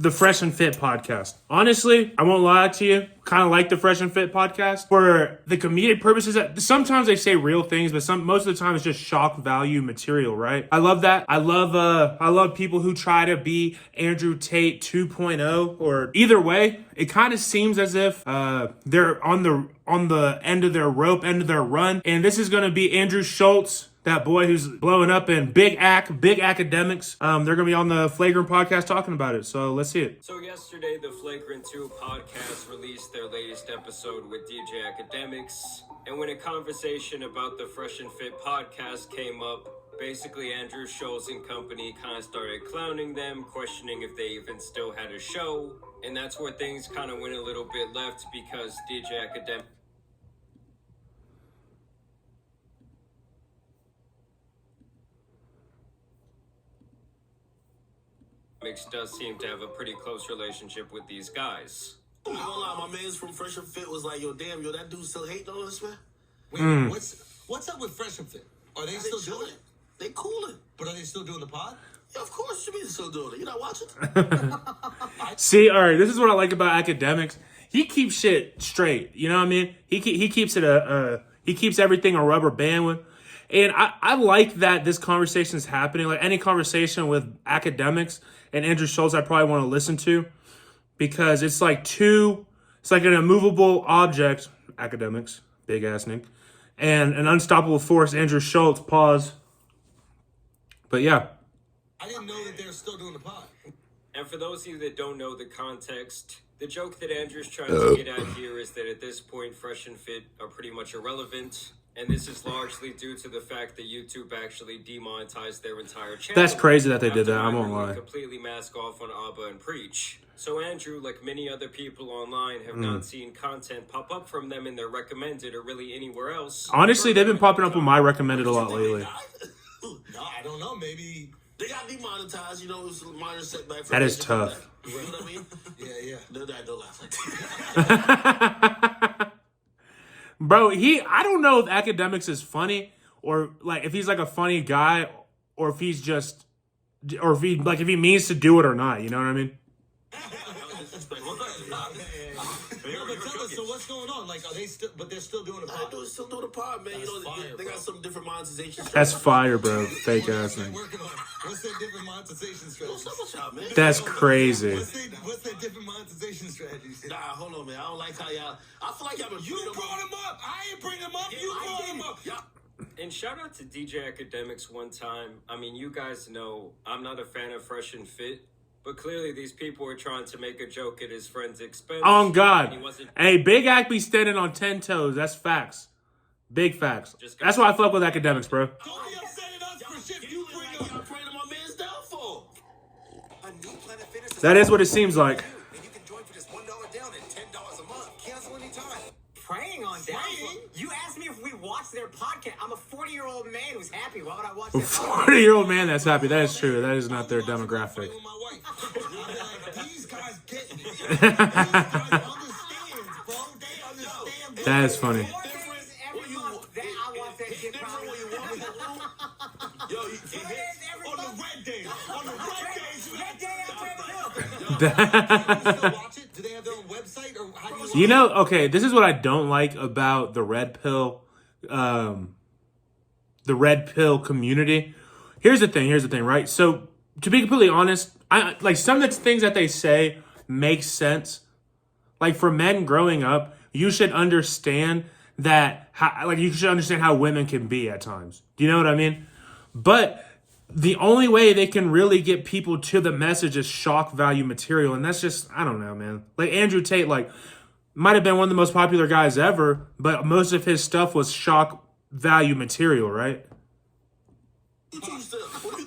the Fresh and Fit podcast. Honestly, I won't lie to you. Kind of like the Fresh and Fit podcast for the comedic purposes. Sometimes they say real things, but most of the time it's just shock value material, right? I love that. I love people who try to be Andrew Tate 2.0 or either way. It kind of seems as if they're on the end of their rope, end of their run, and this is going to be Andrew Schultz, that boy who's blowing up in Big Academics. They're going to be on the Flagrant podcast talking about it. So let's see it. So yesterday, the Flagrant 2 podcast released their latest episode with DJ Akademics. And when a conversation about the Fresh and Fit podcast came up, basically Andrew Schultz and company kind of started clowning them, questioning if they even still had a show. And that's where things kind of went a little bit left because DJ Akademics does seem to have a pretty close relationship with these guys. I ain't gonna lie, my man's from Fresh and Fit was like, yo, damn, that dude still hating on us, man? Wait, what's up with Fresh and Fit? Are they still doing it? They cooling. But are they still doing the pod? Yeah, of course you mean still doing it. You're not watching? See, all right, this is what I like about Academics. He keeps shit straight. You know what I mean? He keeps it he keeps everything a rubber band with. And I like that this conversation is happening. Like any conversation with Academics and Andrew Schultz, I probably want to listen to because it's like an immovable object, Academics, big ass Nick, and an unstoppable force, Andrew Schultz, pause. But yeah. I didn't know that they're still doing the pod. And for those of you that don't know the context, the joke that Andrew's trying to get at here is that at this point, Fresh and Fit are pretty much irrelevant. And this is largely due to the fact that YouTube actually demonetized their entire channel. That's crazy that they did that. I won't lie. Completely mask off on Abba and Preach. So Andrew, like many other people online, have not seen content pop up from them in their recommended or really anywhere else. Honestly, they've been popping up on my recommended a lot lately. No, I don't know. Maybe They got demonetized, it was a minor setback. That is tough. You know what I mean? Yeah. Don't laugh. Bro, I don't know if Academics is funny or like if he's like a funny guy or if he's just or if he means to do it or not, you know what I mean? But tell us, so what's going on? Like, are they still? But they're still doing the pod. They're still doing the pod, man. They got some different monetization. That's fire, bro. Fake ass thing. What's their different monetization strategies? That's crazy. What's their different monetization strategies? Nah, hold on, man. I don't like how y'all. I feel like y'all been. You brought him up. I ain't bring him up. You brought him up. Yeah. And shout out to DJ Akademics one time. I mean, you guys know I'm not a fan of Fresh and Fit. But clearly these people were trying to make a joke at his friend's expense. Oh, God. Hey, Big Act be standing on 10 toes. That's facts. Big facts. That's why I fuck with Academics, bro. Don't be upset at us for shit you bring up. Y'all praying to my man's downfall. That is what it seems like. And you can join for just $1 down and $10 a month. Cancel anytime. Preying on downfall. You asked me if we watched their podcast. I'm a 40-year-old man who's happy. Why would I watch their podcast? 40-year-old man that's happy. That is true. That is not their demographic. These guys get it. These guys understand, bro. They understand. That is funny. Every month, I watch that shit probably. Yo, On the red days. On the red days. Red day after Do you still watch it? Do they have their own website? Or how do you You know, okay, this is what I don't like about the red pill community. Here's the thing, right? So to be completely honest, I like some of the things that they say make sense. Like for men growing up, you should understand you should understand how women can be at times. Do you know what I mean? But the only way they can really get people to the message is shock value material. And that's just, I don't know, man. Like Andrew Tate, might have been one of the most popular guys ever, but most of his stuff was shock value material, right? What do you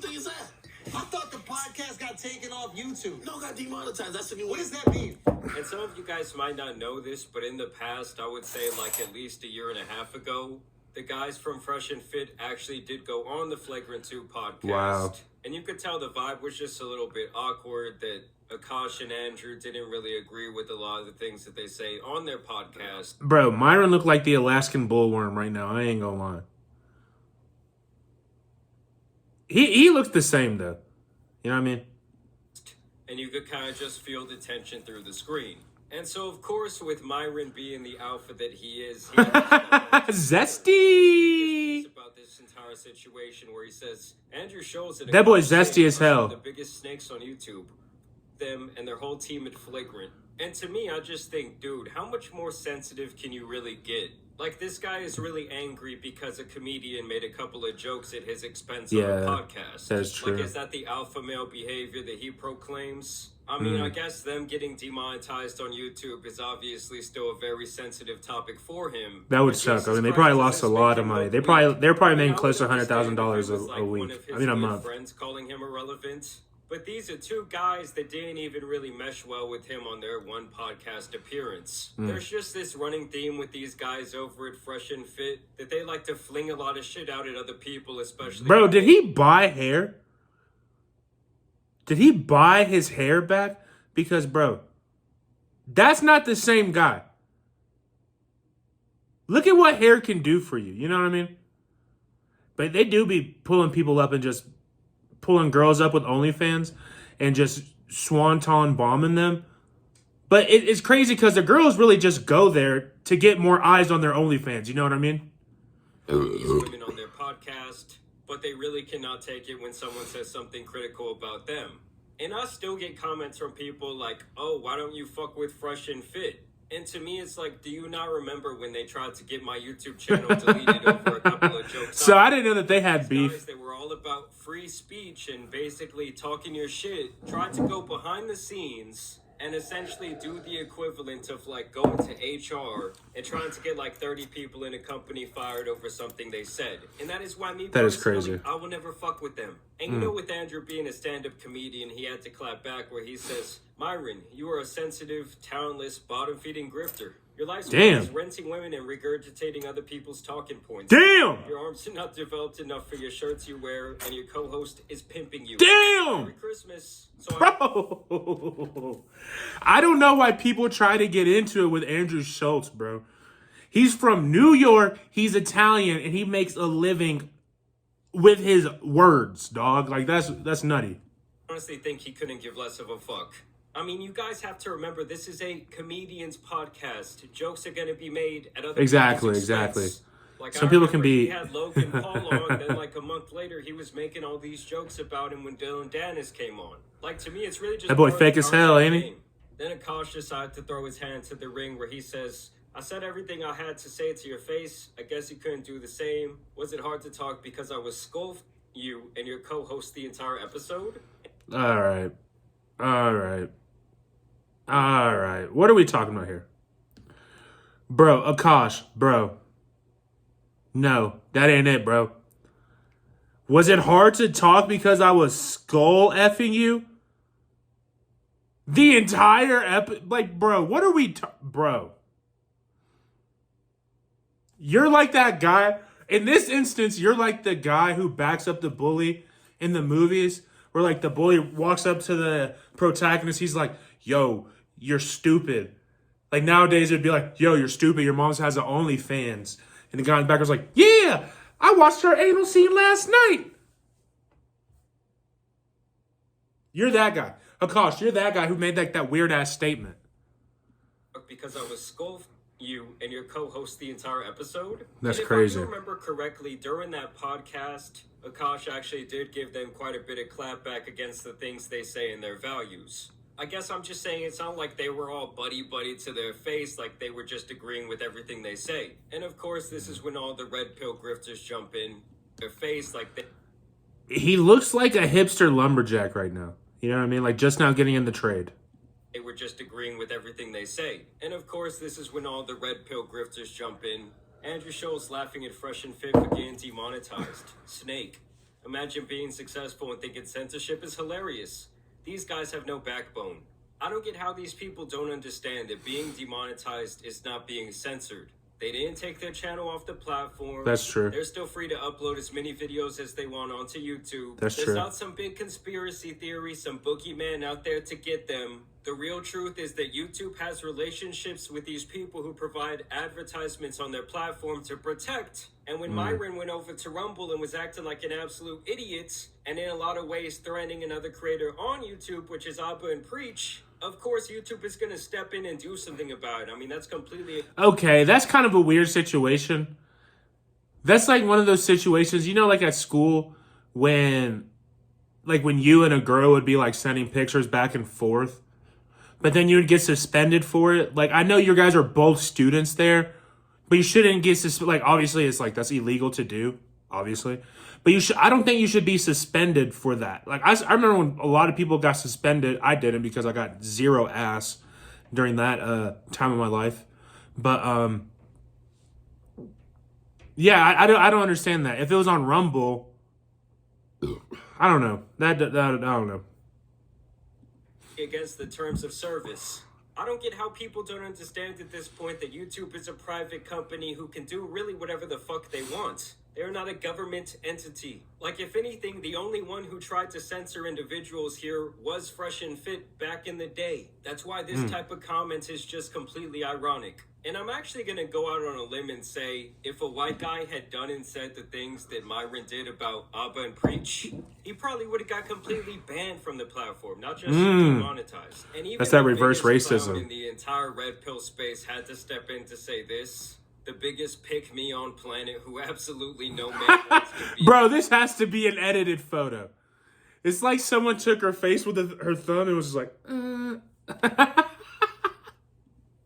think is that? I thought the podcast got taken off YouTube. No, got demonetized. That's the new What one. does that mean? And some of you guys might not know this, but in the past, I would say at least a year and a half ago, the guys from Fresh and Fit actually did go on the Flagrant 2 podcast. Wow. And you could tell the vibe was just a little bit awkward, that Akash and Andrew didn't really agree with a lot of the things that they say on their podcast. Bro, Myron looked like the Alaskan bullworm right now. I ain't gonna lie. He looks the same, though. You know what I mean? and you could kind of just feel the tension through the screen. And so, of course, with Myron being the alpha that he is, he Zesty! about this entire situation where he says, Andrew shows that That boy's zesty as hell. The biggest snakes on YouTube, them and their whole team at Flagrant. And to me, I just think, dude, how much more sensitive can you really get? Like, this guy is really angry because a comedian made a couple of jokes at his expense on a podcast. That's true. Like, is that the alpha male behavior that he proclaims? I mean, I guess them getting demonetized on YouTube is obviously still a very sensitive topic for him. That would suck. I mean, they probably lost a lot of money. They're probably making close to $100,000 a week. I mean, a month. Friends calling him irrelevant. But these are two guys that didn't even really mesh well with him on their one podcast appearance. There's just this running theme with these guys over at Fresh and Fit that they like to fling a lot of shit out at other people, especially... Bro, did he buy hair? Did he buy his hair back? Because, bro, that's not the same guy. Look at what hair can do for you. You know what I mean? But they do be pulling people up and just pulling girls up with OnlyFans and just swanton bombing them. But it's crazy because the girls really just go there to get more eyes on their OnlyFans. You know what I mean? These women on their podcast, but they really cannot take it when someone says something critical about them. And I still get comments from people like, oh, why don't you fuck with Fresh and Fit? And to me, it's like, do you not remember when they tried to get my YouTube channel deleted over a couple of jokes? So I didn't know that they had beef. Guys, they were all about free speech and basically talking your shit, tried to go behind the scenes and essentially do the equivalent of like going to HR and trying to get like 30 people in a company fired over something they said. And that is why that is crazy. I will never fuck with them. And you know, with Andrew being a stand-up comedian, he had to clap back where he says, Myron, you are a sensitive, talentless, bottom-feeding grifter. Your life's work is renting women and regurgitating other people's talking points. Damn! Your arms are not developed enough for your shirts you wear, and your co-host is pimping you. Damn! Merry Christmas. So Bro! I don't know why people try to get into it with Andrew Schultz, bro. He's from New York, he's Italian, and he makes a living with his words, dog. Like, that's nutty. I honestly think he couldn't give less of a fuck. I mean, you guys have to remember, this is a comedian's podcast. Jokes are going to be made at other people's expense. Like, some people can be... He had Logan Paul on, then like a month later, he was making all these jokes about him when Dylan Dennis came on. Like, to me, it's really just... That boy fake as hell, ain't he? Then Akash decided to throw his hand to the ring where he says, I said everything I had to say to your face. I guess you couldn't do the same. Was it hard to talk because I was scolding you and your co-host the entire episode? All right. What are we talking about here? Bro, Akash, bro. No, that ain't it, bro. Was it hard to talk because I was skull effing you? The entire like, bro, what are we bro? You're like that guy. In this instance, you're like the guy who backs up the bully in the movies where like the bully walks up to the protagonist. He's like, yo, you're stupid. Like nowadays it'd be like, yo, you're stupid. Your mom has an OnlyFans. And the guy in the back was like, yeah, I watched her anal scene last night. You're that guy. Akash, you're that guy who made that weird ass statement. Because I was scolding you and your co-host the entire episode. That's and crazy. If I remember correctly, during that podcast, Akash actually did give them quite a bit of clapback against the things they say and their values. I guess I'm just saying it's not like they were all buddy-buddy to their face, like they were just agreeing with everything they say. And of course, this is when all the red pill grifters jump in their face like they... He looks like a hipster lumberjack right now. You know what I mean? Like just now getting in the trade. They were just agreeing with everything they say. And of course, this is when all the red pill grifters jump in. Andrew Schultz laughing at Fresh and Fit for getting demonetized. Snake. Imagine being successful and thinking censorship is hilarious. These guys have no backbone. I don't get how these people don't understand that being demonetized is not being censored. They didn't take their channel off the platform. That's true. They're still free to upload as many videos as they want onto YouTube. That's There's true. not some big conspiracy theory, some boogeyman out there to get them. The real truth is that YouTube has relationships with these people who provide advertisements on their platform to protect And when Myron went over to Rumble and was acting like an absolute idiot, and in a lot of ways threatening another creator on YouTube, which is Abba and Preach, of course YouTube is going to step in and do something about it. I mean, that's completely... Okay, that's kind of a weird situation. That's like one of those situations, you know, like at school when you and a girl would be like sending pictures back and forth, but then you would get suspended for it. Like, I know you guys are both students there, but you shouldn't get suspended. Like, obviously, it's like, that's illegal to do, obviously. But I don't think you should be suspended for that. Like, I remember when a lot of people got suspended. I didn't, because I got zero ass during that time of my life. But, yeah, I don't understand that. If it was on Rumble, I don't know. I don't know. Against the terms of service. I don't get how people don't understand at this point that YouTube is a private company who can do really whatever the fuck they want. They're not a government entity. Like, if anything, the only one who tried to censor individuals here was Fresh and Fit back in the day. That's why this type of comment is just completely ironic. And I'm actually going to go out on a limb and say, if a white guy had done and said the things that Myron did about Abba and Preach, he probably would have got completely banned from the platform, not just demonetized. And even That's that the reverse biggest clown racism. in the entire red pill space had to step in to say this. The biggest pick me on planet who absolutely no man wants to be. Bro, this has to be an edited photo. It's like someone took her face with her thumb and was just like,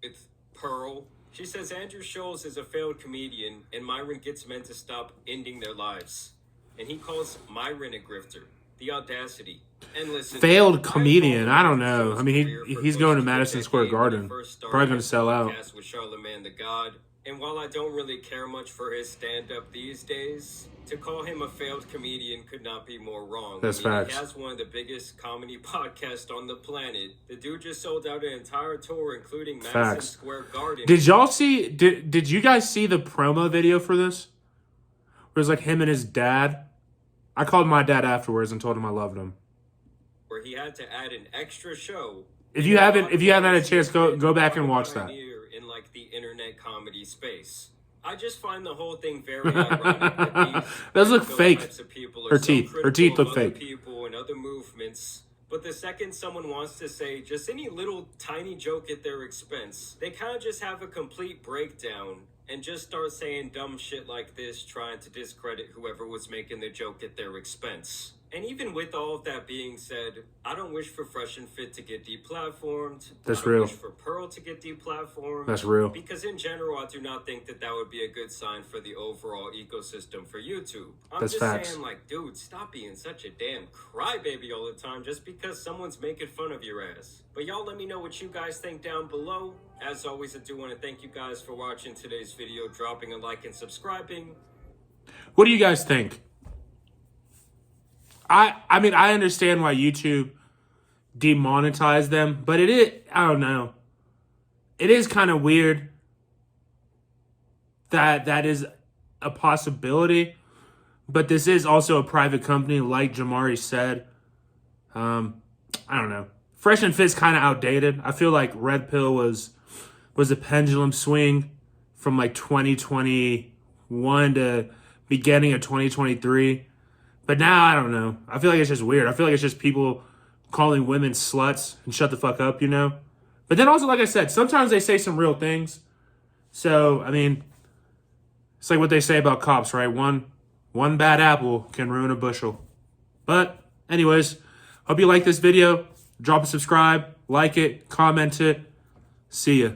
With Pearl. She says Andrew Scholes is a failed comedian and Myron gets men to stop ending their lives. And he calls Myron a grifter. The audacity. And listen, failed comedian. I don't know. Scholes' I mean, career for he's close going to a Madison decade Square when he Garden. first started Probably going to sell out. his podcast with Charlemagne the God. And while I don't really care much for his stand-up these days, to call him a failed comedian could not be more wrong. That's facts. He has one of the biggest comedy podcasts on the planet. The dude just sold out an entire tour, including Madison Facts. Square Garden. Did y'all see, did you guys see the promo video for this? Where it was like him and his dad. I called my dad afterwards and told him I loved him. Where he had to add an extra show. If you haven't had a chance, go back and watch that. In like the internet comedy space. I just find the whole thing very ironic that these Those look those fake. types of people are Her so teeth critical look of other fake. people and other movements. But the second someone wants to say just any little tiny joke at their expense, they kind of just have a complete breakdown and just start saying dumb shit like this, trying to discredit whoever was making the joke at their expense. And even with all of that being said, I don't wish for Fresh and Fit to get deplatformed. That's I don't real. wish for Pearl to get deplatformed. That's real. Because in general, I do not think that would be a good sign for the overall ecosystem for YouTube. I'm That's just facts. saying, like, dude, stop being such a damn crybaby all the time just because someone's making fun of your ass. But y'all let me know what you guys think down below. As always, I do want to thank you guys for watching today's video, dropping a like and subscribing. What do you guys think? I mean, I understand why YouTube demonetized them, but I don't know. It is kind of weird that is a possibility, but this is also a private company, like Jamari said. I don't know. Fresh and Fit's kind of outdated. I feel like Red Pill was a pendulum swing from like 2021 to beginning of 2023. But now, I don't know. I feel like it's just weird. I feel like it's just people calling women sluts and shut the fuck up, you know? But then also, like I said, sometimes they say some real things. So, I mean, it's like what they say about cops, right? One bad apple can ruin a bushel. But anyways, hope you like this video. Drop a subscribe, like it, comment it. See ya.